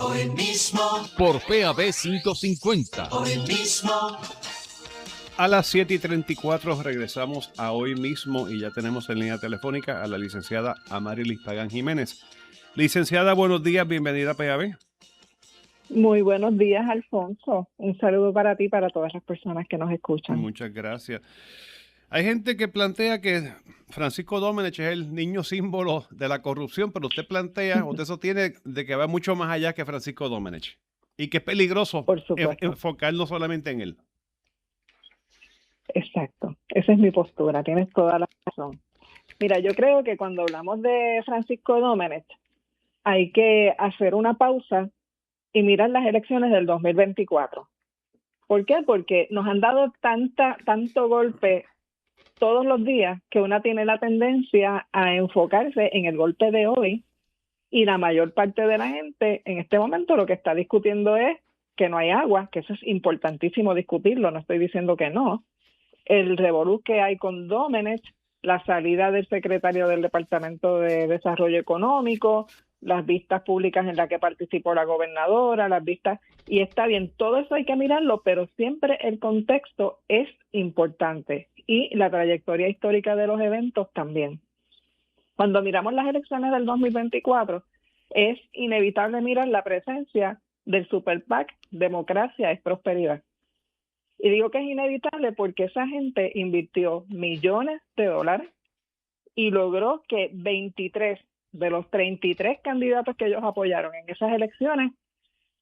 Hoy mismo. Por PAB 550. Hoy mismo. A las 7:34 regresamos a Hoy Mismo y ya tenemos en línea telefónica a la licenciada Amarilis Pagán Jiménez. Licenciada, buenos días, bienvenida a PAB. Muy buenos días, Alfonso. Un saludo para ti y para todas las personas que nos escuchan. Muchas gracias. Hay gente que plantea que Francisco Domenech es el niño símbolo de la corrupción, pero usted plantea, usted sostiene de que va mucho más allá que Francisco Domenech y que es peligroso enfocarnos solamente en él. Exacto, esa es mi postura, tienes toda la razón. Mira, yo creo que cuando hablamos de Francisco Domenech hay que hacer una pausa y mirar las elecciones del 2024. ¿Por qué? Porque nos han dado tanto golpe todos los días que una tiene la tendencia a enfocarse en el golpe de hoy y la mayor parte de la gente en este momento lo que está discutiendo es que no hay agua, que eso es importantísimo discutirlo, no estoy diciendo que no. El revolú que hay con Domenech, la salida del secretario del Departamento de Desarrollo Económico, las vistas públicas en las que participó la gobernadora, las vistas, y está bien, todo eso hay que mirarlo, pero siempre el contexto es importante y la trayectoria histórica de los eventos también. Cuando miramos las elecciones del 2024, es inevitable mirar la presencia del Super PAC Democracia es Prosperidad. Y digo que es inevitable porque esa gente invirtió millones de dólares y logró que 23 de los 33 candidatos que ellos apoyaron en esas elecciones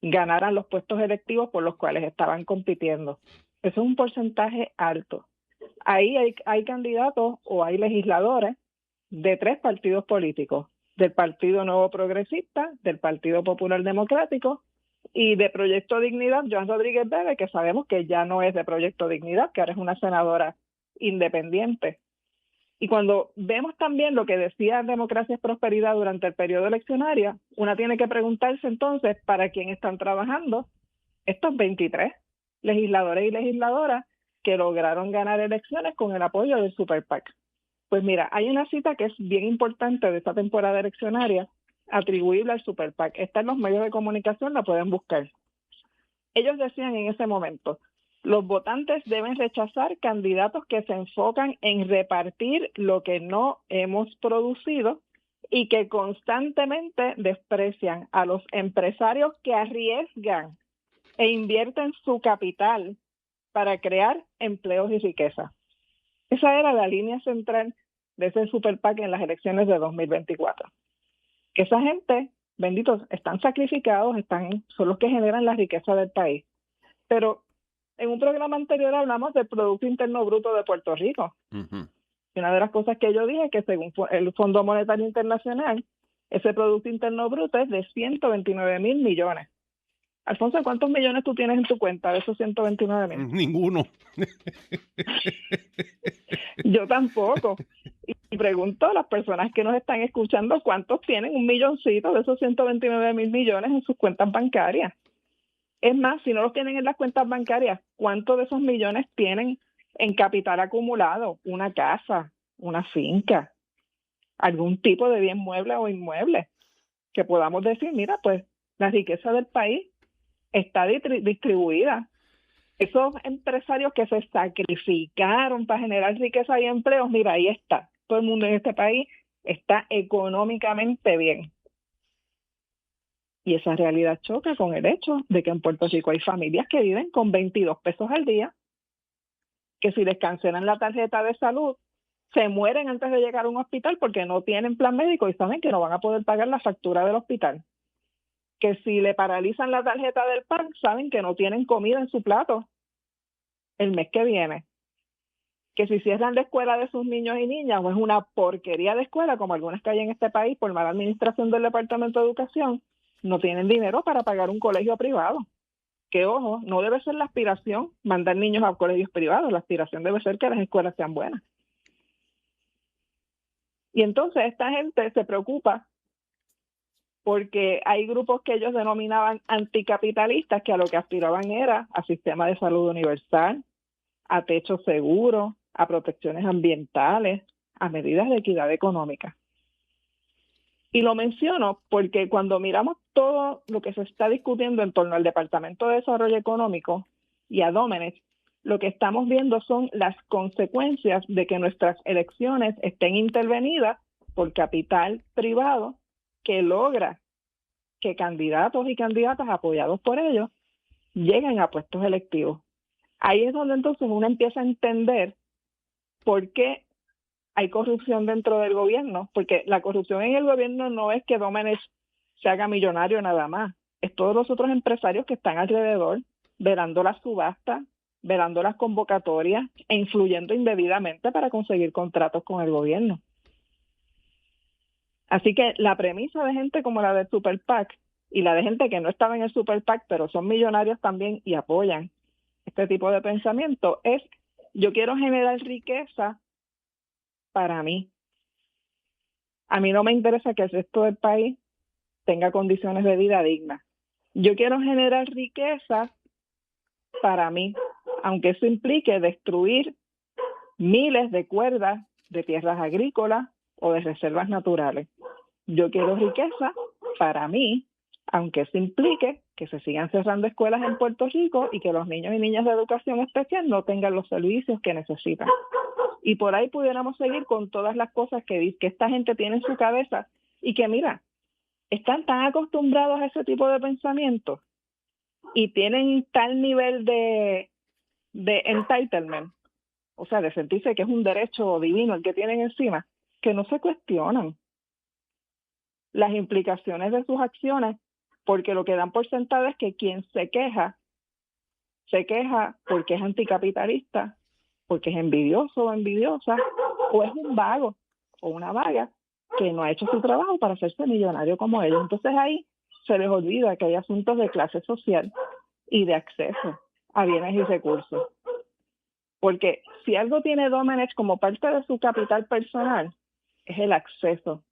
ganaran los puestos electivos por los cuales estaban compitiendo. Eso es un porcentaje alto. Ahí hay candidatos o hay legisladores de 3 partidos políticos, del Partido Nuevo Progresista, del Partido Popular Democrático y de Proyecto Dignidad, Joan Rodríguez Bebe, que sabemos que ya no es de Proyecto Dignidad, que ahora es una senadora independiente. Y cuando vemos también lo que decía Democracia es Prosperidad durante el periodo eleccionario, una tiene que preguntarse entonces para quién están trabajando estos 23 legisladores y legisladoras que lograron ganar elecciones con el apoyo del Super PAC. Pues mira, hay una cita que es bien importante de esta temporada eleccionaria, atribuible al Super PAC. Está en los medios de comunicación, la pueden buscar. Ellos decían en ese momento: los votantes deben rechazar candidatos que se enfocan en repartir lo que no hemos producido y que constantemente desprecian a los empresarios que arriesgan e invierten su capital para crear empleos y riqueza. Esa era la línea central de ese Super PAC en las elecciones de 2024. Que esa gente, benditos, están sacrificados, son los que generan la riqueza del país. Pero en un programa anterior hablamos del Producto Interno Bruto de Puerto Rico. Uh-huh. Y una de las cosas que yo dije es que según el Fondo Monetario Internacional, ese Producto Interno Bruto es de 129,000 millones. Alfonso, ¿cuántos millones tú tienes en tu cuenta de esos 129,000? Ninguno. Yo tampoco. Y pregunto a las personas que nos están escuchando cuántos tienen un milloncito de esos 129,000 millones en sus cuentas bancarias. Es más, si no los tienen en las cuentas bancarias, ¿cuántos de esos millones tienen en capital acumulado? Una casa, una finca, algún tipo de bien mueble o inmueble, que podamos decir, mira, pues la riqueza del país está distribuida. Esos empresarios que se sacrificaron para generar riqueza y empleos, mira, ahí está. Todo el mundo en este país está económicamente bien. Y esa realidad choca con el hecho de que en Puerto Rico hay familias que viven con 22 pesos al día, que si les cancelan la tarjeta de salud, se mueren antes de llegar a un hospital porque no tienen plan médico y saben que no van a poder pagar la factura del hospital. Que si le paralizan la tarjeta del PAN, saben que no tienen comida en su plato el mes que viene. Que si cierran la escuela de sus niños y niñas, o es una porquería de escuela, como algunas que hay en este país por mala administración del Departamento de Educación, no tienen dinero para pagar un colegio privado. Que, ojo, no debe ser la aspiración mandar niños a colegios privados, la aspiración debe ser que las escuelas sean buenas. Y entonces esta gente se preocupa porque hay grupos que ellos denominaban anticapitalistas que a lo que aspiraban era a sistema de salud universal, a techo seguro, a protecciones ambientales, a medidas de equidad económica. Y lo menciono porque cuando miramos todo lo que se está discutiendo en torno al Departamento de Desarrollo Económico y a Domenech, lo que estamos viendo son las consecuencias de que nuestras elecciones estén intervenidas por capital privado que logra que candidatos y candidatas apoyados por ellos lleguen a puestos electivos. Ahí es donde entonces uno empieza a entender por qué hay corrupción dentro del gobierno, porque la corrupción en el gobierno no es que Domenech se haga millonario nada más, es todos los otros empresarios que están alrededor, velando las subastas, velando las convocatorias e influyendo indebidamente para conseguir contratos con el gobierno. Así que la premisa de gente como la del Super PAC y la de gente que no estaba en el Super PAC, pero son millonarios también y apoyan este tipo de pensamiento, es: yo quiero generar riqueza para mí. A mí no me interesa que el resto del país tenga condiciones de vida dignas. Yo quiero generar riqueza para mí, aunque eso implique destruir miles de cuerdas de tierras agrícolas o de reservas naturales. Yo quiero riqueza para mí, aunque eso implique que se sigan cerrando escuelas en Puerto Rico y que los niños y niñas de educación especial no tengan los servicios que necesitan. Y por ahí pudiéramos seguir con todas las cosas que esta gente tiene en su cabeza y que, mira, están tan acostumbrados a ese tipo de pensamiento y tienen tal nivel de entitlement, o sea, de sentirse que es un derecho divino el que tienen encima, que no se cuestionan las implicaciones de sus acciones, porque lo que dan por sentado es que quien se queja porque es anticapitalista, porque es envidioso o envidiosa, o es un vago o una vaga que no ha hecho su trabajo para hacerse millonario como ellos. Entonces ahí se les olvida que hay asuntos de clase social y de acceso a bienes y recursos. Porque si algo tiene Domenech como parte de su capital personal, es el acceso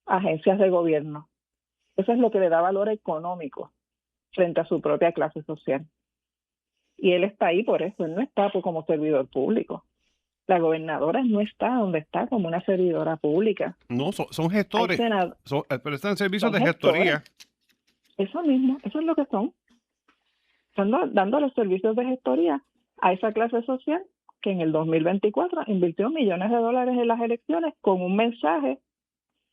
a agencias de gobierno. Eso es lo que le da valor económico frente a su propia clase social. Y él está ahí por eso, él no está como servidor público. La gobernadora no está donde está como una servidora pública. No, son gestores, pero están en servicios de gestores. gestoría. Eso mismo, eso es lo que son. Están dando los servicios de gestoría a esa clase social que en el 2024 invirtió millones de dólares en las elecciones con un mensaje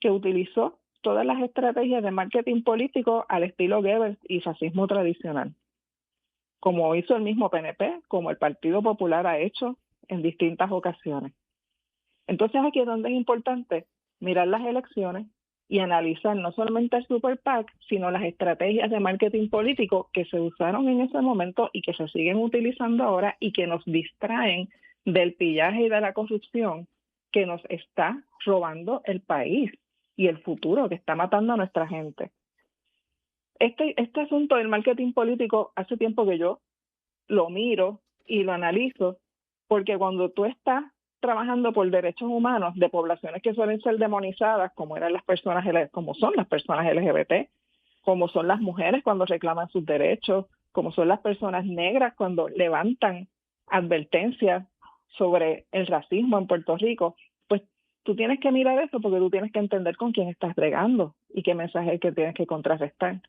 que utilizó todas las estrategias de marketing político al estilo Goebbels y fascismo tradicional, como hizo el mismo PNP, como el Partido Popular ha hecho en distintas ocasiones. Entonces aquí es donde es importante mirar las elecciones y analizar no solamente el Super PAC, sino las estrategias de marketing político que se usaron en ese momento y que se siguen utilizando ahora y que nos distraen del pillaje y de la corrupción que nos está robando el país y el futuro, que está matando a nuestra gente. Este asunto del marketing político hace tiempo que yo lo miro y lo analizo, porque cuando tú estás trabajando por derechos humanos de poblaciones que suelen ser demonizadas, como son las personas LGBT, como son las mujeres cuando reclaman sus derechos, como son las personas negras cuando levantan advertencias sobre el racismo en Puerto Rico, pues tú tienes que mirar eso porque tú tienes que entender con quién estás bregando y qué mensaje es el que tienes que contrarrestar.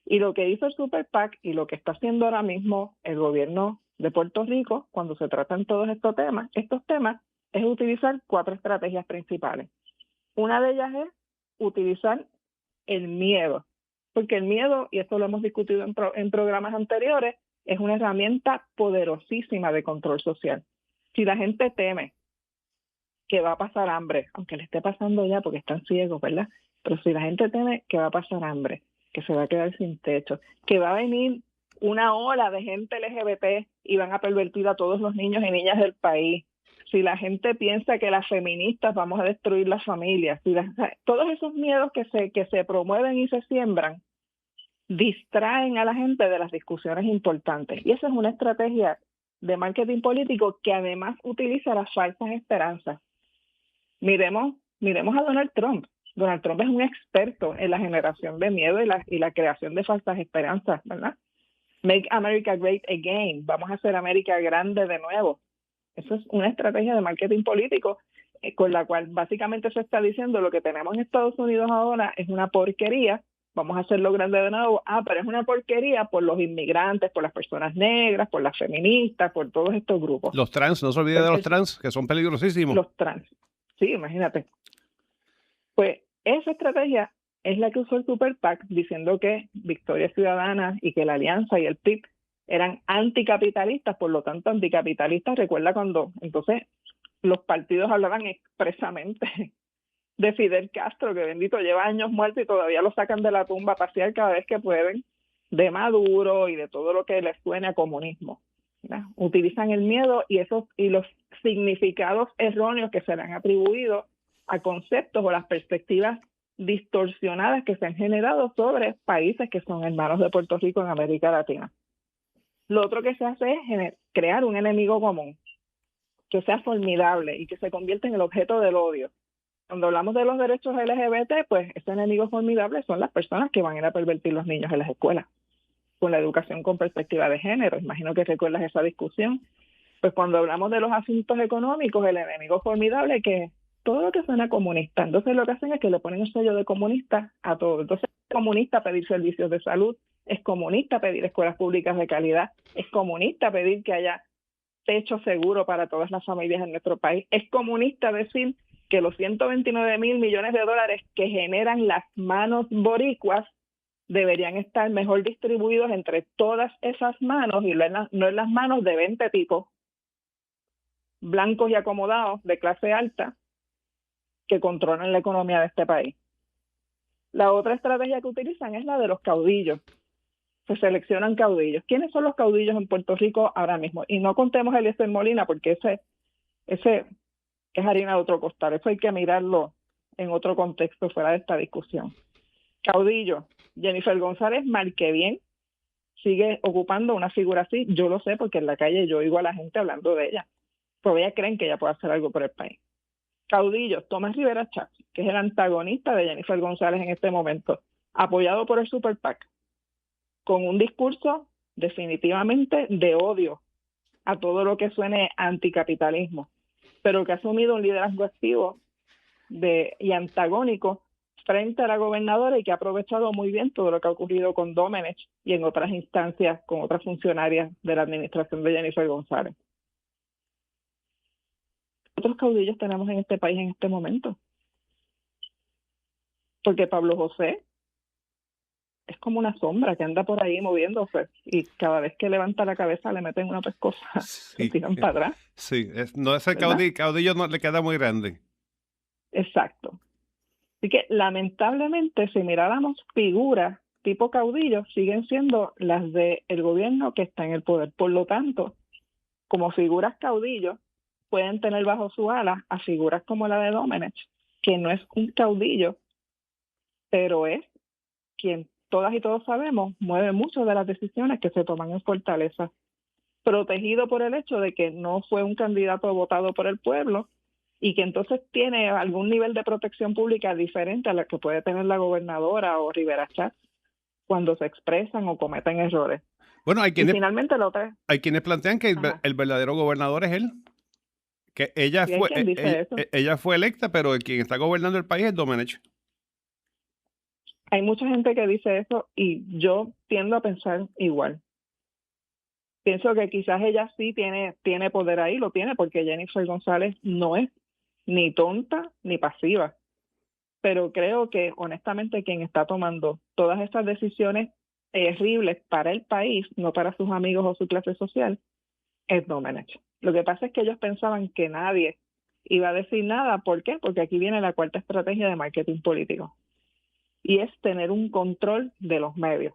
Y lo que hizo el Super PAC y lo que está haciendo ahora mismo el gobierno de Puerto Rico cuando se tratan todos estos temas, es utilizar 4 estrategias principales. Una de ellas es utilizar el miedo, porque el miedo, y esto lo hemos discutido en programas anteriores, es una herramienta poderosísima de control social. Si la gente teme que va a pasar hambre, aunque le esté pasando ya porque están ciegos, ¿verdad? Pero si la gente teme que va a pasar hambre, que se va a quedar sin techo, que va a venir una ola de gente LGBT y van a pervertir a todos los niños y niñas del país, si la gente piensa que las feministas vamos a destruir las familias, todos esos miedos que se promueven y se siembran, distraen a la gente de las discusiones importantes. Y esa es una estrategia de marketing político que además utiliza las falsas esperanzas. Miremos a Donald Trump. Donald Trump es un experto en la generación de miedo y la creación de falsas esperanzas, ¿verdad? Make America Great Again. Vamos a hacer América grande de nuevo. Eso es una estrategia de marketing político con la cual básicamente se está diciendo lo que tenemos en Estados Unidos ahora es una porquería, vamos a hacerlo grande de nuevo, pero es una porquería por los inmigrantes, por las personas negras, por las feministas, por todos estos grupos. Los trans, no se olvide de los trans, que son peligrosísimos. Los trans, sí, imagínate. Pues esa estrategia es la que usó el Super PAC diciendo que Victoria Ciudadana y que la Alianza y el PIB eran anticapitalistas, por lo tanto anticapitalistas, recuerda cuando entonces los partidos hablaban expresamente de Fidel Castro, que bendito lleva años muerto y todavía lo sacan de la tumba a pasear cada vez que pueden, de Maduro y de todo lo que les suene a comunismo, ¿verdad? Utilizan el miedo y los significados erróneos que se le han atribuido a conceptos o las perspectivas distorsionadas que se han generado sobre países que son hermanos de Puerto Rico en América Latina. Lo otro que se hace es crear un enemigo común que sea formidable y que se convierta en el objeto del odio. Cuando hablamos de los derechos LGBT, pues ese enemigo formidable son las personas que van a ir a pervertir los niños en las escuelas, con la educación con perspectiva de género. Imagino que recuerdas esa discusión. Pues cuando hablamos de los asuntos económicos, el enemigo formidable es que todo lo que suena comunista. Entonces lo que hacen es que le ponen el sello de comunista a todo. Entonces es comunista pedir servicios de salud, es comunista pedir escuelas públicas de calidad, es comunista pedir que haya techo seguro para todas las familias en nuestro país, es comunista decir que los 129,000 millones de dólares que generan las manos boricuas deberían estar mejor distribuidos entre todas esas manos y no en las manos de 20 tipos blancos y acomodados de clase alta que controlan la economía de este país. La otra estrategia que utilizan es la de los caudillos. Se seleccionan caudillos. ¿Quiénes son los caudillos en Puerto Rico ahora mismo? Y no contemos a Eliezer Molina porque ese es harina de otro costal. Eso hay que mirarlo en otro contexto fuera de esta discusión. Caudillo. Jennifer González Marquebien sigue ocupando una figura así. Yo lo sé porque en la calle yo oigo a la gente hablando de ella. Todavía creen que ella puede hacer algo por el país. Caudillo. Tomás Rivera Chatz, que es el antagonista de Jennifer González en este momento, apoyado por el Super PAC, con un discurso definitivamente de odio a todo lo que suene anticapitalismo, pero que ha asumido un liderazgo activo y antagónico frente a la gobernadora y que ha aprovechado muy bien todo lo que ha ocurrido con Domenech y en otras instancias con otras funcionarias de la administración de Jennifer González. ¿Otros caudillos tenemos en este país en este momento? Porque Pablo José es como una sombra que anda por ahí moviéndose y cada vez que levanta la cabeza le meten una pescosa, se tiran para atrás. Sí, no es el caudillo, no le queda muy grande. Exacto. Así que lamentablemente si miráramos figuras tipo caudillo siguen siendo las del gobierno que está en el poder. Por lo tanto, como figuras caudillos pueden tener bajo su ala a figuras como la de Domenech, que no es un caudillo, pero es quien todas y todos sabemos mueve muchas de las decisiones que se toman en Fortaleza, protegido por el hecho de que no fue un candidato votado por el pueblo y que entonces tiene algún nivel de protección pública diferente a la que puede tener la gobernadora o Rivera Chatz cuando se expresan o cometen errores. Bueno, hay quienes plantean que el verdadero gobernador es él, que ella fue electa, pero quien está gobernando el país es Domenech. Hay mucha gente que dice eso y yo tiendo a pensar igual. Pienso que quizás ella sí tiene poder ahí, lo tiene, porque Jennifer González no es ni tonta ni pasiva. Pero creo que honestamente quien está tomando todas estas decisiones terribles para el país, no para sus amigos o su clase social, es Domenech. Lo que pasa es que ellos pensaban que nadie iba a decir nada. ¿Por qué? Porque aquí viene la cuarta estrategia de marketing político. Y es tener un control de los medios.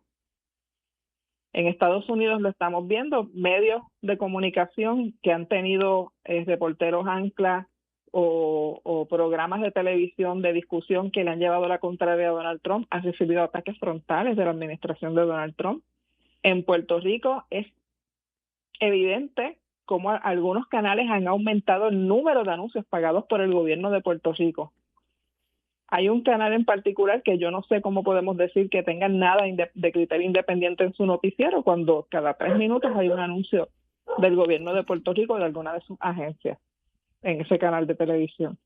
En Estados Unidos lo estamos viendo, medios de comunicación que han tenido reporteros ancla o programas de televisión de discusión que le han llevado la contraria a Donald Trump, han recibido ataques frontales de la administración de Donald Trump. En Puerto Rico es evidente cómo algunos canales han aumentado el número de anuncios pagados por el gobierno de Puerto Rico. Hay un canal en particular que yo no sé cómo podemos decir que tengan nada de criterio independiente en su noticiero cuando cada 3 minutos hay un anuncio del gobierno de Puerto Rico de alguna de sus agencias en ese canal de televisión.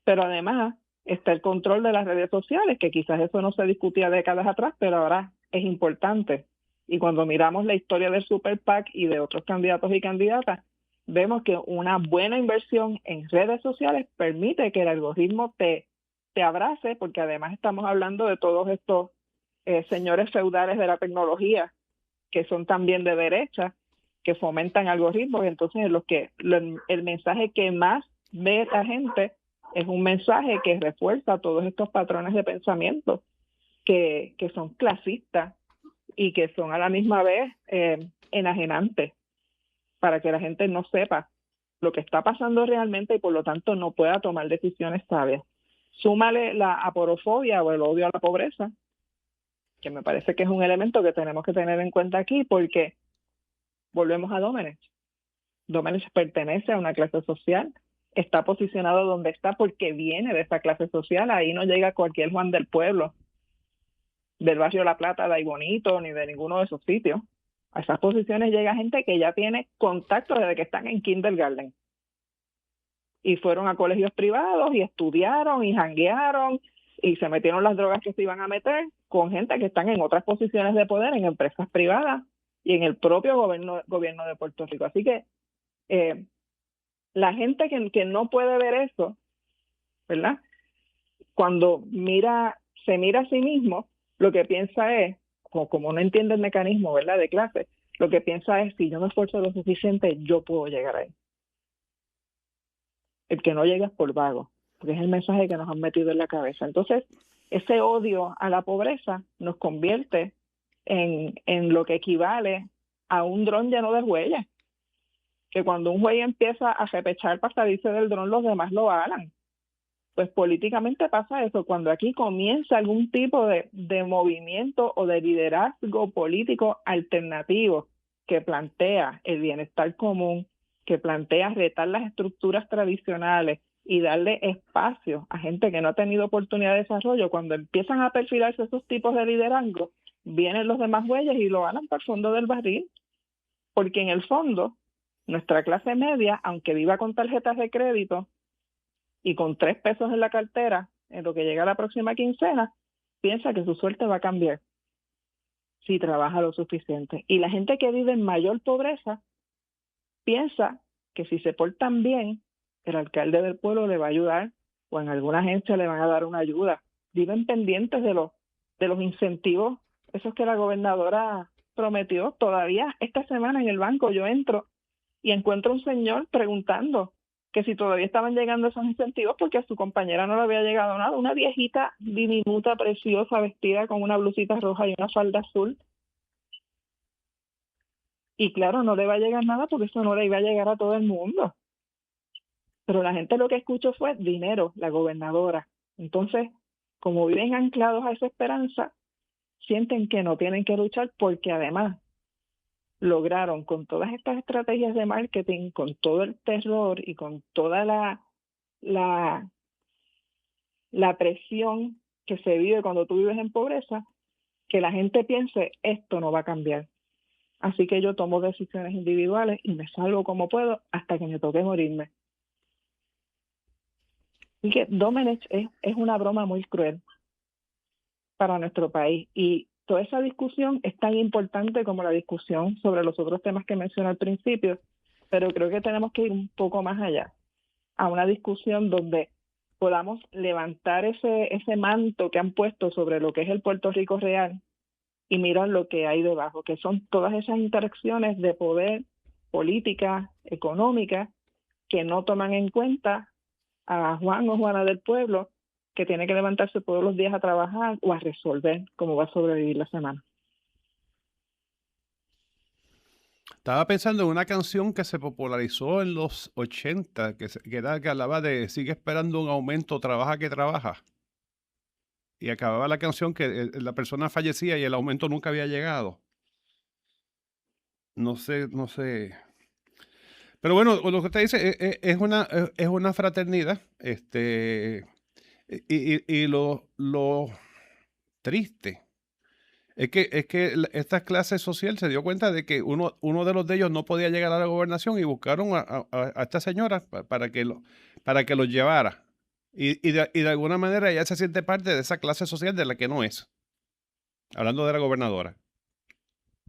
Pero además está el control de las redes sociales, que quizás eso no se discutía décadas atrás, pero ahora es importante. Y cuando miramos la historia del Super PAC y de otros candidatos y candidatas, vemos que una buena inversión en redes sociales permite que el algoritmo te abrace, porque además estamos hablando de todos estos señores feudales de la tecnología, que son también de derecha, que fomentan algoritmos, y entonces el mensaje que más ve la gente es un mensaje que refuerza todos estos patrones de pensamiento que son clasistas y que son a la misma vez enajenantes, para que la gente no sepa lo que está pasando realmente y por lo tanto no pueda tomar decisiones sabias. Súmale la aporofobia o el odio a la pobreza, que me parece que es un elemento que tenemos que tener en cuenta aquí, porque volvemos a Domenech. Domenech pertenece a una clase social, está posicionado donde está porque viene de esa clase social. Ahí no llega cualquier Juan del pueblo, del barrio La Plata, de Ay Bonito, ni de ninguno de esos sitios. A esas posiciones llega gente que ya tiene contacto desde que están en kindergarten. Y fueron a colegios privados y estudiaron y janguearon y se metieron las drogas que se iban a meter con gente que están en otras posiciones de poder, en empresas privadas y en el propio gobierno de Puerto Rico. Así que la gente que no puede ver eso, ¿verdad? Cuando se mira a sí mismo, lo que piensa es, como no entiende el mecanismo, ¿verdad?, de clase, lo que piensa es, si yo me esfuerzo lo suficiente, yo puedo llegar ahí. El que no llega es por vago, porque es el mensaje que nos han metido en la cabeza. Entonces, ese odio a la pobreza nos convierte en lo que equivale a un dron lleno de huellas, que cuando un güey empieza a repechar para salirse del dron, los demás lo hagan. Pues políticamente pasa eso, cuando aquí comienza algún tipo de movimiento o de liderazgo político alternativo que plantea el bienestar común, que plantea retar las estructuras tradicionales y darle espacio a gente que no ha tenido oportunidad de desarrollo. Cuando empiezan a perfilarse esos tipos de liderazgo, vienen los demás güeyes y lo ganan para el fondo del barril, porque en el fondo nuestra clase media, aunque viva con tarjetas de crédito y con 3 pesos en la cartera en lo que llega la próxima quincena, piensa que su suerte va a cambiar si trabaja lo suficiente. Y la gente que vive en mayor pobreza piensa que si se portan bien, el alcalde del pueblo le va a ayudar o en alguna agencia le van a dar una ayuda. Viven pendientes de los incentivos, esos que la gobernadora prometió. Todavía esta semana en el banco yo entro y encuentro un señor preguntando que si todavía estaban llegando esos incentivos porque a su compañera no le había llegado nada. Una viejita diminuta, preciosa, vestida con una blusita roja y una falda azul. Y claro, no le va a llegar nada porque eso no le iba a llegar a todo el mundo. Pero la gente lo que escuchó fue dinero, la gobernadora. Entonces, como viven anclados a esa esperanza, sienten que no tienen que luchar porque además lograron con todas estas estrategias de marketing, con todo el terror y con toda la presión que se vive cuando tú vives en pobreza, que la gente piense, esto no va a cambiar. Así que yo tomo decisiones individuales y me salvo como puedo hasta que me toque morirme. Así que Domenech es una broma muy cruel para nuestro país, y toda esa discusión es tan importante como la discusión sobre los otros temas que mencioné al principio, pero creo que tenemos que ir un poco más allá, a una discusión donde podamos levantar ese manto que han puesto sobre lo que es el Puerto Rico real y mirar lo que hay debajo, que son todas esas interacciones de poder, política, económica, que no toman en cuenta a Juan o Juana del pueblo, que tiene que levantarse todos los días a trabajar o a resolver cómo va a sobrevivir la semana. Estaba pensando en una canción que se popularizó en los 80, que hablaba de sigue esperando un aumento, trabaja que trabaja. Y acababa la canción que la persona fallecía y el aumento nunca había llegado. No sé. Pero bueno, lo que usted dice es una fraternidad. Y lo triste es que esta clase social se dio cuenta de que uno de ellos no podía llegar a la gobernación y buscaron a esta señora para que lo llevara. Y de alguna manera ella se siente parte de esa clase social de la que no es. Hablando de la gobernadora.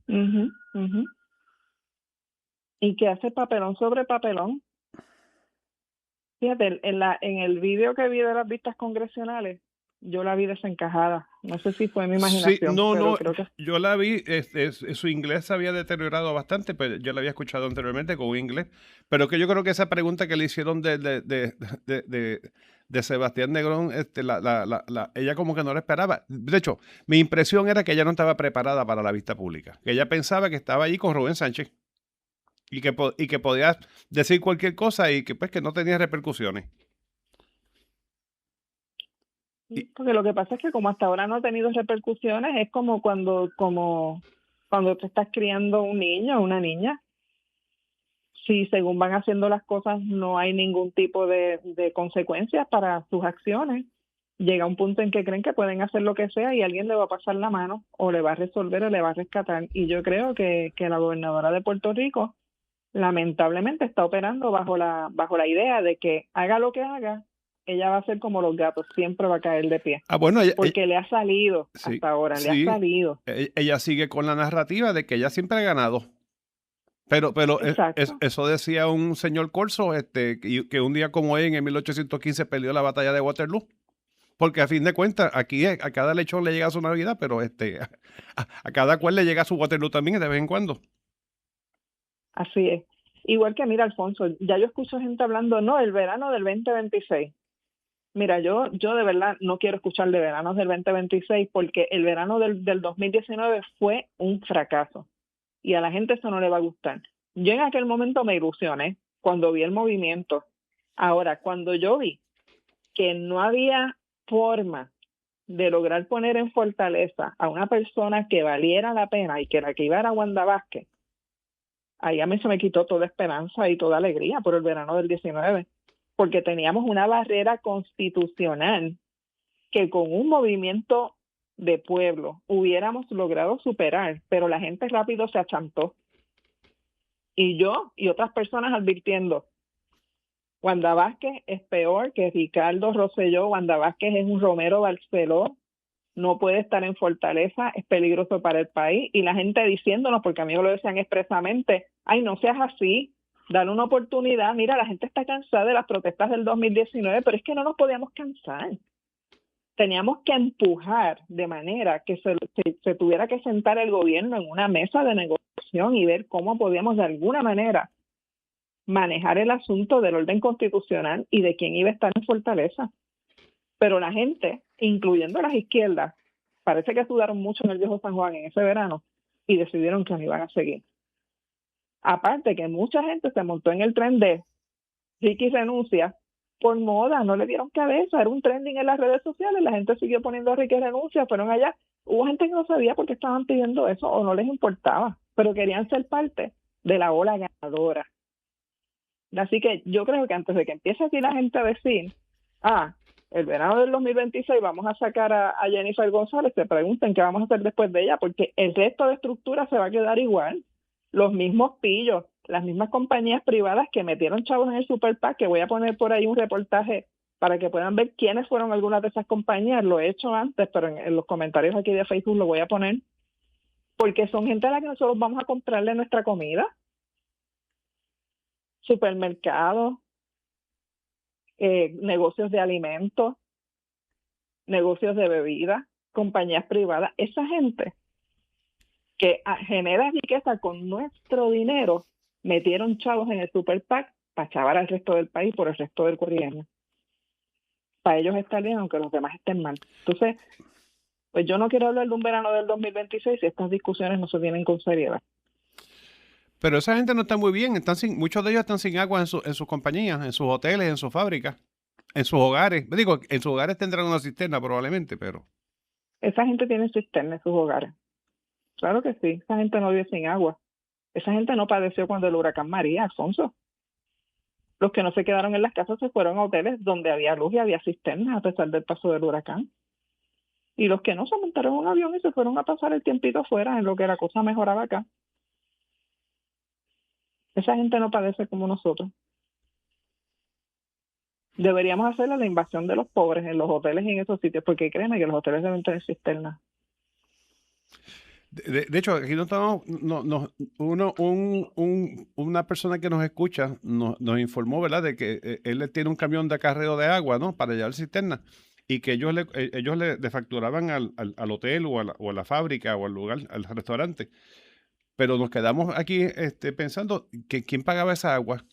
Ujú, ujú. Y que hace papelón sobre papelón. Fíjate, en el vídeo que vi de las vistas congresionales, yo la vi desencajada. No sé si fue mi Sí, imaginación, pero no, creo que yo la vi, su inglés se había deteriorado bastante, pero yo la había escuchado anteriormente con un inglés, pero que yo creo que esa pregunta que le hicieron de, de, de Sebastián Negrón, ella como que no la esperaba. De hecho, mi impresión era que ella no estaba preparada para la vista pública, que ella pensaba que estaba allí con Rubén Sánchez y que podía decir cualquier cosa y que pues que no tenía repercusiones. Y, porque lo que pasa es que como hasta ahora no ha tenido repercusiones, es como cuando te estás criando un niño o una niña. Si según van haciendo las cosas no hay ningún tipo de consecuencias para sus acciones, llega un punto en que creen que pueden hacer lo que sea y alguien le va a pasar la mano o le va a resolver o le va a rescatar. Y yo creo que la gobernadora de Puerto Rico lamentablemente está operando bajo la idea de que haga lo que haga, ella va a ser como los gatos, siempre va a caer de pie. bueno, Porque le ha salido sí, hasta ahora, le ha sí, ella ella sigue con la narrativa de que ella siempre ha ganado. Pero Exacto. eso decía un señor Corso, que un día como hoy, en 1815, perdió la batalla de Waterloo. Porque a fin de cuentas, aquí a cada lechón le llega su Navidad, pero a cada cual le llega su Waterloo también de vez en cuando. Así es. Igual que, mira, Alfonso, ya yo escucho gente hablando, no, el verano del 2026. Mira, yo de verdad no quiero escuchar de veranos del 2026 porque el verano del 2019 fue un fracaso y a la gente eso no le va a gustar. Yo en aquel momento me ilusioné cuando vi el movimiento. Ahora, cuando yo vi que no había forma de lograr poner en fortaleza a una persona que valiera la pena y que la que iba era Wanda Vázquez, ahí a mí se me quitó toda esperanza y toda alegría por el verano del 19, porque teníamos una barrera constitucional que con un movimiento de pueblo hubiéramos logrado superar, pero la gente rápido se achantó. Y yo y otras personas advirtiendo, Wanda Vázquez es peor que Ricardo Rosselló, Wanda Vázquez es un Romero Barceló, no puede estar en Fortaleza, es peligroso para el país, y la gente diciéndonos, porque a mí me lo decían expresamente, ay, no seas así, dale una oportunidad, mira, la gente está cansada de las protestas del 2019, pero es que no nos podíamos cansar. Teníamos que empujar de manera que se tuviera que sentar el gobierno en una mesa de negociación y ver cómo podíamos de alguna manera manejar el asunto del orden constitucional y de quién iba a estar en Fortaleza. Pero la gente, incluyendo las izquierdas, parece que sudaron mucho en el viejo San Juan en ese verano y decidieron que no iban a seguir. Aparte que mucha gente se montó en el tren de Ricky renuncia por moda, no le dieron cabeza, era un trending en las redes sociales, la gente siguió poniendo Ricky renuncia, fueron allá. Hubo gente que no sabía por qué estaban pidiendo eso o no les importaba, pero querían ser parte de la ola ganadora. Así que yo creo que antes de que empiece aquí la gente a decir, el verano del 2026 vamos a sacar a Jennifer González, se pregunten qué vamos a hacer después de ella, porque el resto de estructura se va a quedar igual. Los mismos pillos, las mismas compañías privadas que metieron chavos en el Super PAC, que voy a poner por ahí un reportaje para que puedan ver quiénes fueron algunas de esas compañías. Lo he hecho antes, pero en los comentarios aquí de Facebook lo voy a poner, porque son gente a la que nosotros vamos a comprarle nuestra comida. Supermercados, negocios de alimentos, negocios de bebidas, compañías privadas. Esa gente que genera riqueza con nuestro dinero, metieron chavos en el Super PAC para chavar al resto del país por el resto del gobierno. Para ellos está bien, aunque los demás estén mal. Entonces, pues yo no quiero hablar de un verano del 2026 si estas discusiones no se tienen con seriedad. Pero esa gente no está muy bien, muchos de ellos están sin agua en sus compañías, en sus hoteles, en sus fábricas, en sus hogares. Digo, en sus hogares tendrán una cisterna probablemente, pero... Esa gente tiene cisterna en sus hogares. Claro que sí, esa gente no vive sin agua. Esa gente no padeció cuando el huracán María, Alfonso. Los que no se quedaron en las casas se fueron a hoteles donde había luz y había cisternas a pesar del paso del huracán. Y los que no se montaron en un avión y se fueron a pasar el tiempito afuera en lo que la cosa mejoraba acá. Esa gente no padece como nosotros. Deberíamos hacerle la invasión de los pobres en los hoteles y en esos sitios, porque créeme que los hoteles deben tener cisternas. De hecho, aquí no estamos, una persona que nos escucha nos informó, ¿verdad?, de que él tiene un camión de acarreo de agua, ¿no?, para llevar cisterna, y que ellos le facturaban al hotel o a la fábrica o al lugar, al restaurante. Pero nos quedamos aquí pensando que quién pagaba esa agua.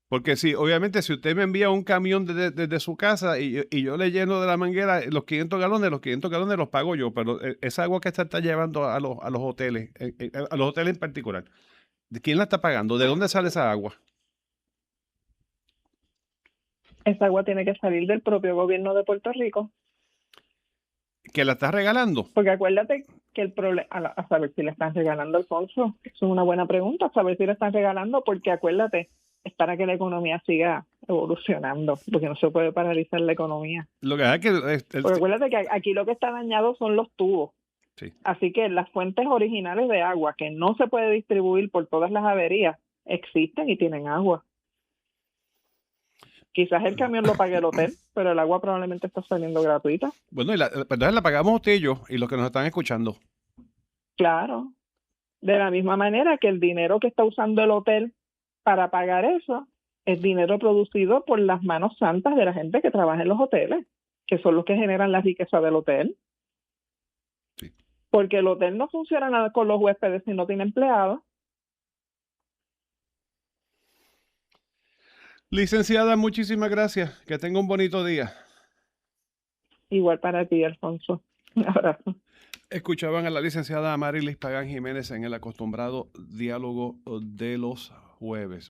Porque sí, obviamente, si usted me envía un camión desde su casa y yo le lleno de la manguera los 500 galones, los pago yo, pero esa agua que está llevando a los hoteles, a los hoteles en particular, ¿de quién la está pagando? ¿De dónde sale esa agua? Esa agua tiene que salir del propio gobierno de Puerto Rico, ¿Que la está regalando? porque acuérdate que el problema, a saber si le están regalando, Alfonso, eso es una buena pregunta, a saber si le están regalando, porque acuérdate, es para que la economía siga evolucionando, porque no se puede paralizar la economía. Lo que es que Porque acuérdate que aquí lo que está dañado son los tubos. sí. Así que las fuentes originales de agua, que no se puede distribuir por todas las averías, existen y tienen agua. Quizás el camión lo pague el hotel, pero el agua probablemente está saliendo gratuita. Bueno, pues entonces la pagamos usted y yo, y los que nos están escuchando. Claro. De la misma manera que el dinero que está usando el hotel para pagar eso es dinero producido por las manos santas de la gente que trabaja en los hoteles, que son los que generan la riqueza del hotel. Sí. Porque el hotel no funciona nada con los huéspedes si no tiene empleados. Licenciada, muchísimas gracias. Que tenga un bonito día. Igual para ti, Alfonso. Un abrazo. Escuchaban a la licenciada Amarilis Pagán Jiménez en el acostumbrado diálogo de los jueves.